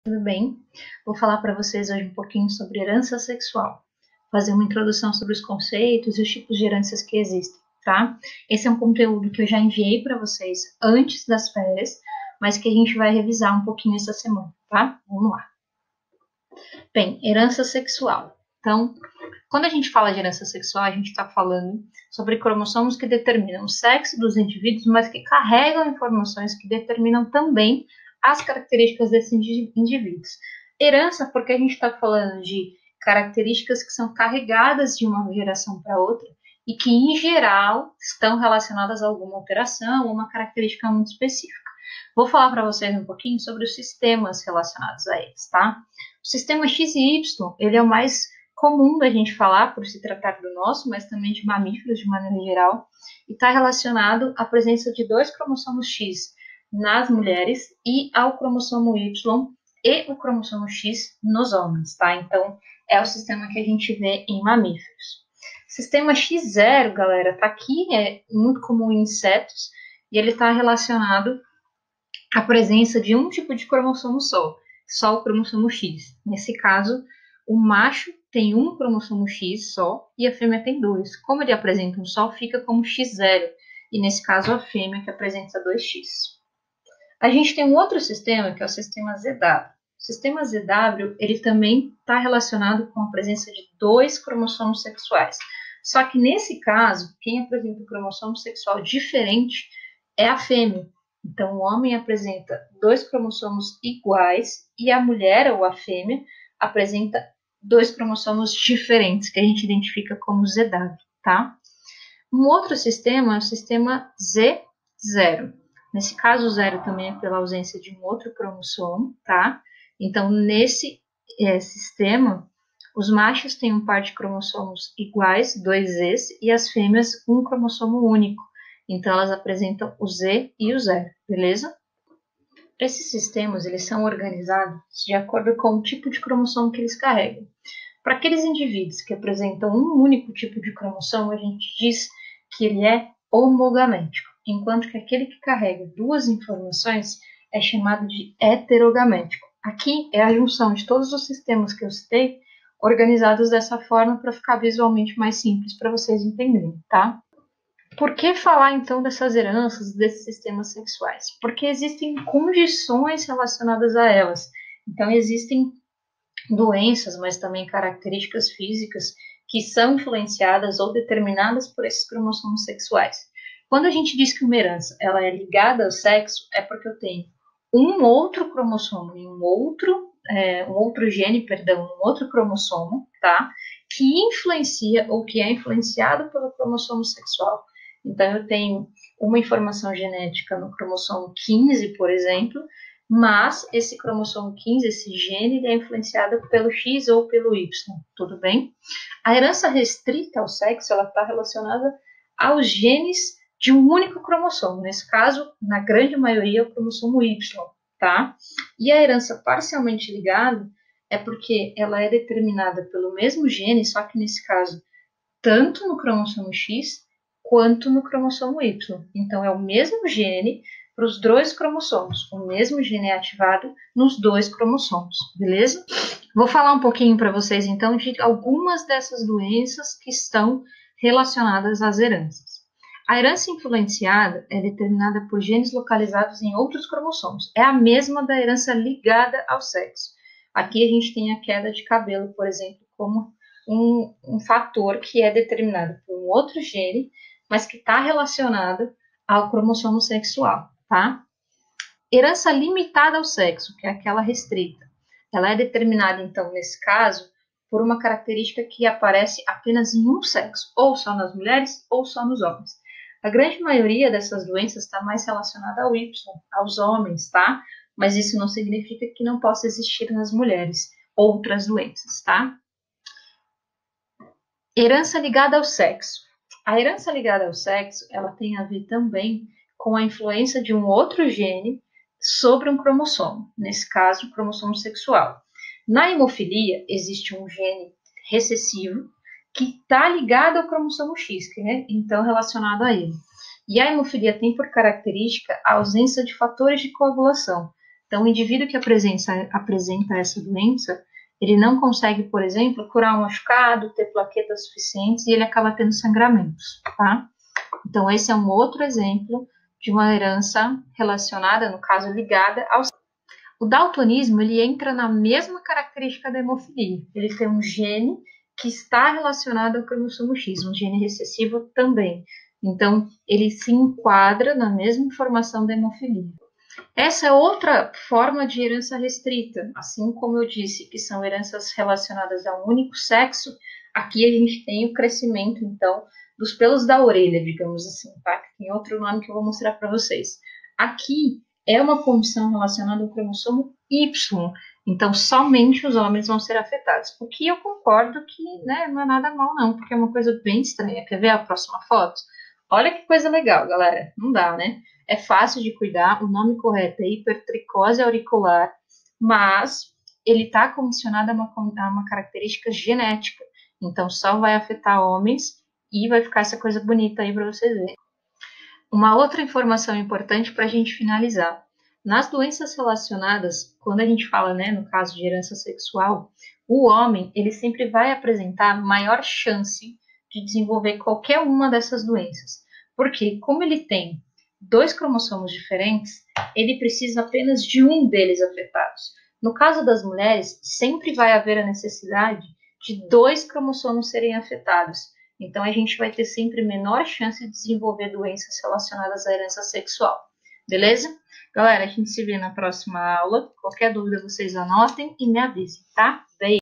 Tudo bem? Vou falar para vocês hoje um pouquinho sobre herança sexual, fazer uma introdução sobre os conceitos e os tipos de heranças que existem, tá? Esse é um conteúdo que eu já enviei para vocês antes das férias, mas que a gente vai revisar um pouquinho essa semana, tá? Vamos lá. Bem, herança sexual. Então, quando a gente fala de herança sexual, a gente está falando sobre cromossomos que determinam o sexo dos indivíduos, mas que carregam informações que determinam também as características desses indivíduos. Herança, porque a gente está falando de características que são carregadas de uma geração para outra e que, em geral, estão relacionadas a alguma alteração ou uma característica muito específica. Vou falar para vocês um pouquinho sobre os sistemas relacionados a eles, tá? O sistema X e Y, ele é o mais comum da gente falar, por se tratar do nosso, mas também de mamíferos de maneira geral, e está relacionado à presença de dois cromossomos X nas mulheres e ao cromossomo Y e o cromossomo X nos homens, tá? Então, é o sistema que a gente vê em mamíferos. Sistema X0, galera, tá aqui, é muito comum em insetos, e ele está relacionado à presença de um tipo de cromossomo só o cromossomo X. Nesse caso, o macho tem um cromossomo X só e a fêmea tem dois. Como ele apresenta um só, fica como X0, e nesse caso a fêmea que apresenta 2X. A gente tem um outro sistema, que é o sistema ZW. O sistema ZW, ele também está relacionado com a presença de dois cromossomos sexuais. Só que nesse caso, quem apresenta um cromossomo sexual diferente é a fêmea. Então, o homem apresenta dois cromossomos iguais e a mulher, ou a fêmea, apresenta dois cromossomos diferentes, que a gente identifica como ZW, tá? Um outro sistema é o sistema Z0. Nesse caso, o zero também é pela ausência de um outro cromossomo, tá? Então, nesse sistema, os machos têm um par de cromossomos iguais, dois Zs, e as fêmeas um cromossomo único. Então, elas apresentam o Z e o zero, beleza? Esses sistemas, eles são organizados de acordo com o tipo de cromossomo que eles carregam. Para aqueles indivíduos que apresentam um único tipo de cromossomo, a gente diz que ele é homogamético, enquanto que aquele que carrega duas informações é chamado de heterogamético. Aqui é a junção de todos os sistemas que eu citei, organizados dessa forma para ficar visualmente mais simples para vocês entenderem, tá? Por que falar então dessas heranças, desses sistemas sexuais? Porque existem condições relacionadas a elas. Então, existem doenças, mas também características físicas que são influenciadas ou determinadas por esses cromossomos sexuais. Quando a gente diz que uma herança ela é ligada ao sexo, é porque eu tenho um outro cromossomo em um outro gene, perdão, um outro cromossomo, tá? Que influencia ou que é influenciado pelo cromossomo sexual. Então, eu tenho uma informação genética no cromossomo 15, por exemplo, mas esse cromossomo 15, esse gene, ele é influenciado pelo X ou pelo Y, tudo bem? A herança restrita ao sexo, ela está relacionada aos genes de um único cromossomo, nesse caso, na grande maioria, o cromossomo Y, tá? E a herança parcialmente ligada é porque ela é determinada pelo mesmo gene, só que nesse caso, tanto no cromossomo X quanto no cromossomo Y. Então, é o mesmo gene para os dois cromossomos. O mesmo gene é ativado nos dois cromossomos, beleza? Vou falar um pouquinho para vocês, então, de algumas dessas doenças que estão relacionadas às heranças. A herança influenciada é determinada por genes localizados em outros cromossomos. É a mesma da herança ligada ao sexo. Aqui a gente tem a queda de cabelo, por exemplo, como um fator que é determinado por um outro gene, mas que está relacionado ao cromossomo sexual, tá? Herança limitada ao sexo, que é aquela restrita. Ela é determinada, então, nesse caso, por uma característica que aparece apenas em um sexo, ou só nas mulheres, ou só nos homens. A grande maioria dessas doenças está mais relacionada ao Y, aos homens, tá? Mas isso não significa que não possa existir nas mulheres outras doenças, tá? Herança ligada ao sexo. A herança ligada ao sexo, ela tem a ver também com a influência de um outro gene sobre um cromossomo, nesse caso, o cromossomo sexual. Na hemofilia, existe um gene recessivo que está ligado ao cromossomo X, que é então relacionado a ele. E a hemofilia tem por característica a ausência de fatores de coagulação. Então, o indivíduo que apresenta essa doença, ele não consegue, por exemplo, curar um machucado, ter plaquetas suficientes e ele acaba tendo sangramentos, tá? Então, esse é um outro exemplo de uma herança relacionada, no caso, ligada ao... O daltonismo, ele entra na mesma característica da hemofilia. Ele tem um gene que está relacionado ao cromossomo X, um gene recessivo também. Então, ele se enquadra na mesma informação da hemofilia. Essa é outra forma de herança restrita. Assim como eu disse que são heranças relacionadas a um único sexo, aqui a gente tem o crescimento, então, dos pelos da orelha, digamos assim, tá? Tem outro nome que eu vou mostrar para vocês. Aqui é uma condição relacionada ao cromossomo Y, então somente os homens vão ser afetados. O que eu concordo que, né, não é nada mal não, porque é uma coisa bem estranha. Quer ver a próxima foto? Olha que coisa legal, galera. Não dá, né? É fácil de cuidar, o nome correto é hipertricose auricular, mas ele está condicionado a uma característica genética. Então, só vai afetar homens e vai ficar essa coisa bonita aí para vocês verem. Uma outra informação importante para a gente finalizar. Nas doenças relacionadas, quando a gente fala, né, no caso de herança sexual, o homem, ele sempre vai apresentar maior chance de desenvolver qualquer uma dessas doenças. Porque, como ele tem 2 cromossomos diferentes, ele precisa apenas de um deles afetados. No caso das mulheres, sempre vai haver a necessidade de 2 cromossomos serem afetados. Então, a gente vai ter sempre menor chance de desenvolver doenças relacionadas à herança sexual. Beleza? Galera, a gente se vê na próxima aula. Qualquer dúvida, vocês anotem e me avisem, tá? Beijo!